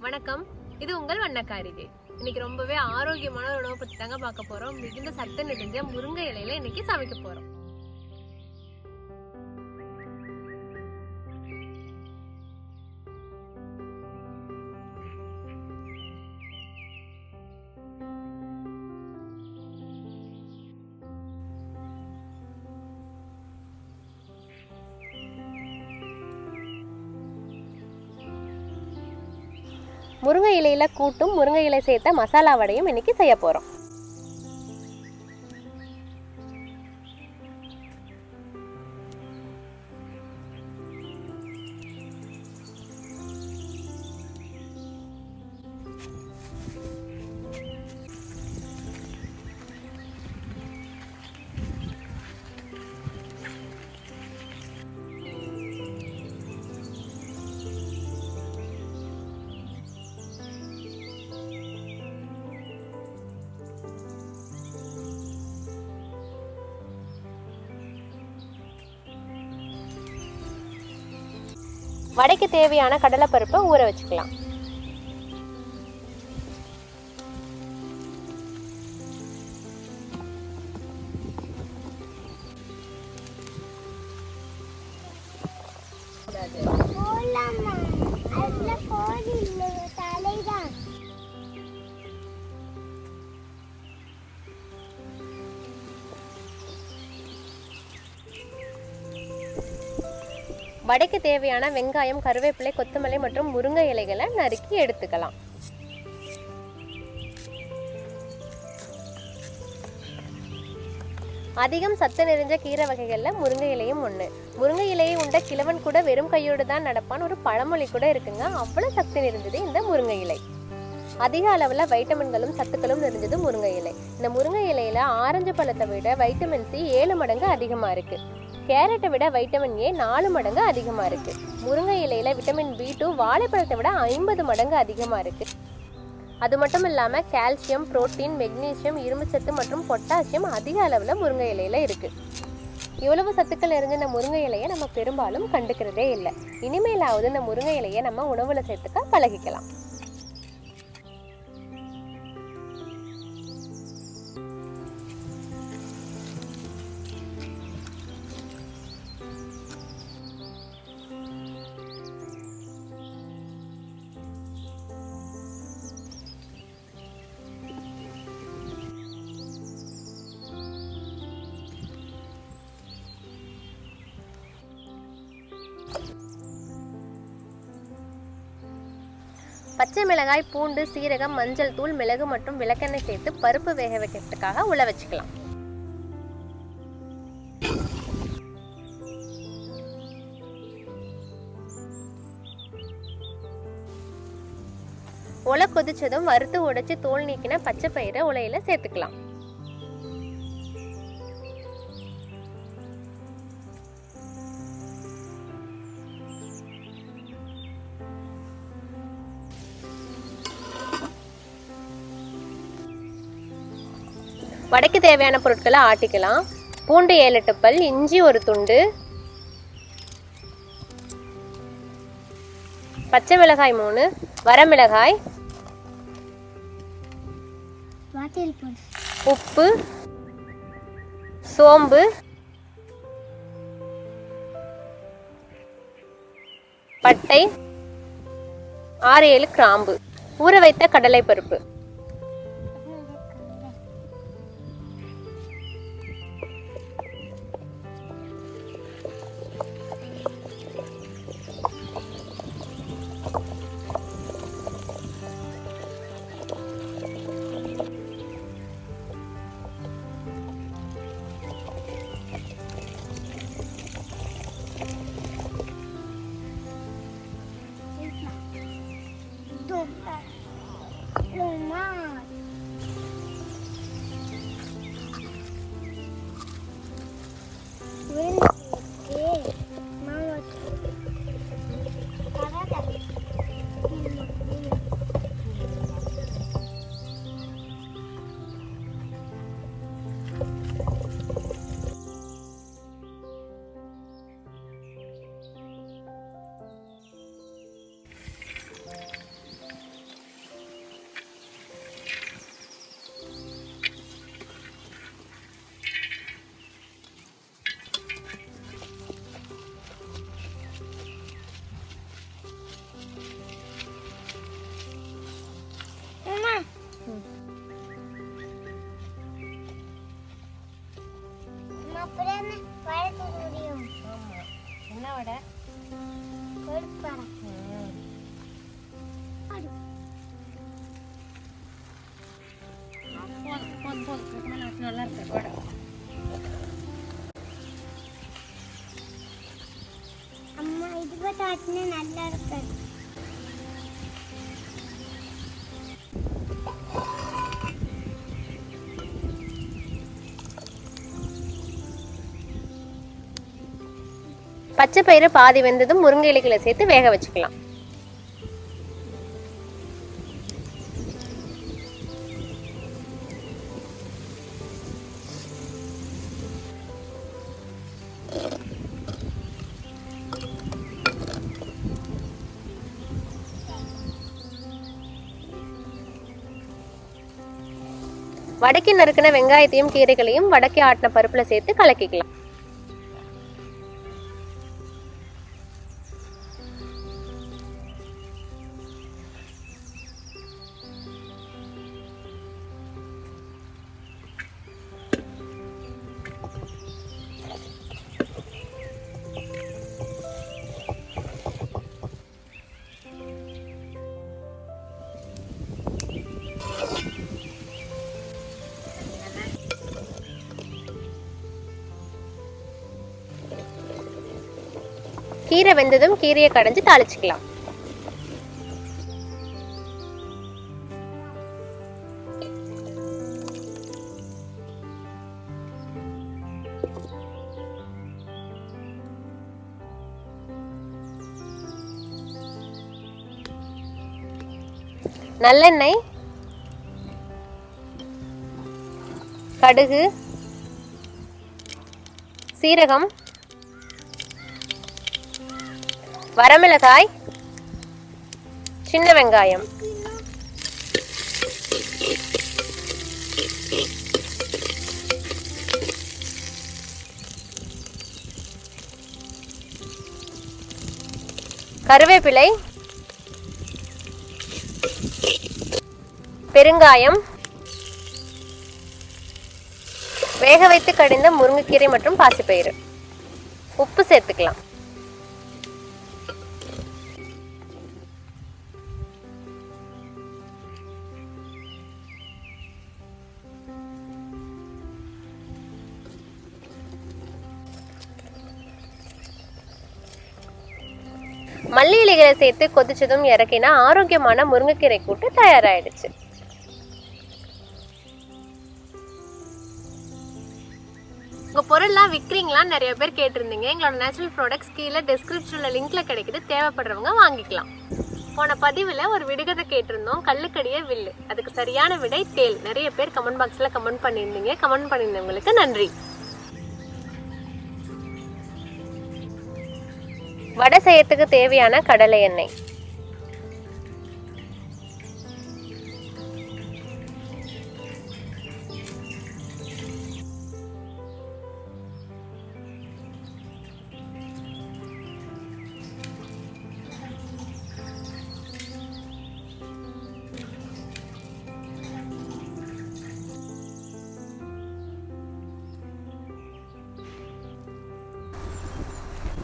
வணக்கம், இது உங்கள் வண்ண காரிகை. இன்னைக்கு ரொம்பவே ஆரோக்கியமான ஒரு உணவை பத்தி தாங்க பார்க்க போறோம். மிகுந்த சத்து நிறைஞ்ச முருங்கை இலையில இன்னைக்கு சமைக்க போறோம். முருங்கை இலையில கூட்டும் முருங்கை இலை சேர்த்த மசாலா வடையும் இன்னைக்கு செய்ய போறோம். வடைக்கு தேவையான கடலைப்பருப்பை ஊற வச்சுக்கலாம். வடைக்கு தேவையான வெங்காயம், கருவேப்பிலை, கொத்தமல்லி மற்றும் முருங்கை இலைகளை நறுக்கி எடுத்துக்கலாம். அதிகம் சத்து நிறைஞ்ச கீரை வகைகள்ல முருங்கை இலையும் ஒண்ணு. முருங்கை இலையை உண்ட கிழவன் கூட வெறும் கையோடு தான் நடப்பான் ஒரு பழமொழி கூட இருக்குங்க. அவ்வளவு சக்தி நிறைஞ்சது இந்த முருங்கை இலை. அதிக அளவுல வைட்டமின்களும் சத்துக்களும் நிறைஞ்சது முருங்கை இலை. இந்த முருங்கை இலையில ஆரஞ்சு பழத்தை விட வைட்டமின் சி 7 மடங்கு அதிகமா இருக்கு. கேரட்டை விட வைட்டமின் ஏ 4 மடங்கு அதிகமா இருக்கு. முருங்கை இலையில விட்டமின் B2 வாழைப்பழத்தை விட 50 மடங்கு அதிகமா இருக்கு. அது மட்டும் இல்லாம கால்சியம், புரோட்டீன், மெக்னீசியம், இரும்புச்சத்து மற்றும் பொட்டாசியம் அதிக அளவுல முருங்கை இலையில இருக்கு. இவ்வளவு சத்துக்கள் நிறைஞ்ச இந்த முருங்கை இலையை நம்ம பெரும்பாலும் கண்டுக்கிறதே இல்லை. இனிமேலாவது இந்த முருங்கை இலையை நம்ம உணவுல சேர்த்துக்க பழகிக்கலாம். பச்சை மிளகாய், பூண்டு, சீரகம், மஞ்சள் தூள், மிளகு மற்றும் விளக்கெண்ணெய் சேர்த்து பருப்பு வேக வைக்கிறதுக்காக உள்ள வச்சுக்கலாம். உலை கொதிச்சதும் வறுத்து உடைச்சு தோல் நீக்கின பச்சை பயிரை உலையில சேர்த்துக்கலாம். வடைக்கு தேவையான பொருட்களை ஆட்டிக்கலாம். பூண்டு 7-8 பல், இஞ்சி 1 துண்டு, பச்சை மிளகாய் 3, வரமிளகாய், உப்பு, சோம்பு, பட்டை, 6-7 கிராம்பு, ஊற வைத்த கடலை பருப்பு. நல்லா இருக்கு வடை. அம்மா இதுவே தாட்டினா நல்லா இருக்கு. பச்சை பயிறு பாதி வெந்ததும் முருங்கை இலைகளை சேர்த்து வேக வச்சுக்கலாம். வடக்கி நறுக்கின வெங்காயத்தையும் கீரைகளையும் வடக்கி ஆட்டின பருப்புல சேர்த்து கலக்கிக்கலாம். கீரை வெந்ததும் கீரையை கடைஞ்சு தாளிச்சுக்கலாம். நல்லெண்ணெய், கடுகு, சீரகம், வரமிளகாய், சின்ன வெங்காயம், கருவேப்பிலை, பெருங்காயம், வேக வைத்து கடைந்த முருங்கைக்கீரை மற்றும் பாசிப்பயிறு, உப்பு சேர்த்துக்கலாம். மல்லி இலைகளை சேர்த்து கொதிச்சதும் இறக்கினா ஆரோக்கியமான முருங்கைக்கீரை கூட்டு தயாராயிடுச்சு. உங்க பொருள்லாம் விற்கிறீங்களான்னு நிறைய பேர் கேட்டிருந்தீங்க. எங்களோட நேச்சுரல் ப்ராடக்ட்ஸ் கீழே டிஸ்கிரிப்ஷன்ல லிங்க்ல கிடைக்குது, தேவைப்படுறவங்க வாங்கிக்கலாம். போன பதிவில் ஒரு விடுகதை கேட்டிருந்தோம், கல்லுக்கடியே வில்லு. அதுக்கு சரியான விடை தேல். நிறைய பேர் கமெண்ட் பாக்ஸ்ல கமெண்ட் பண்ணியிருந்தீங்க. கமெண்ட் பண்ணியிருந்தவங்களுக்கு நன்றி. வடை செய்யறதுக்கு தேவையான கடலை எண்ணெய்,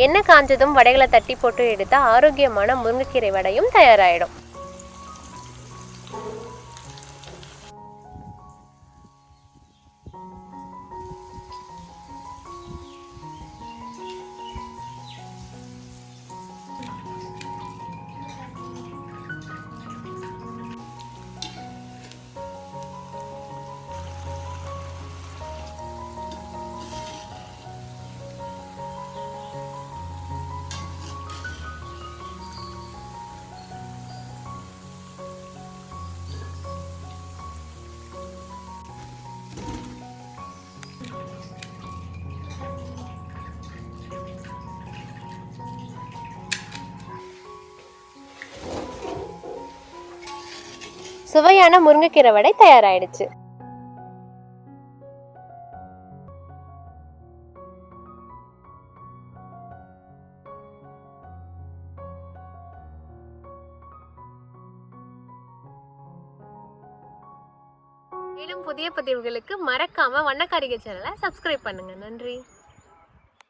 எண்ணெய் காஞ்சதும் வடைகளை தட்டி போட்டு எடுத்த ஆரோக்கியமான முருங்கைக்கீரை வடையும் தயாராயிடும். சுவையான முருங்கைக்கீரை வடை தயாராயிடுச்சு. மேலும் புதிய பதிவுகளுக்கு மறக்காம வண்ண கரிகை சேனலை சப்ஸ்கிரைப் பண்ணுங்க. நன்றி.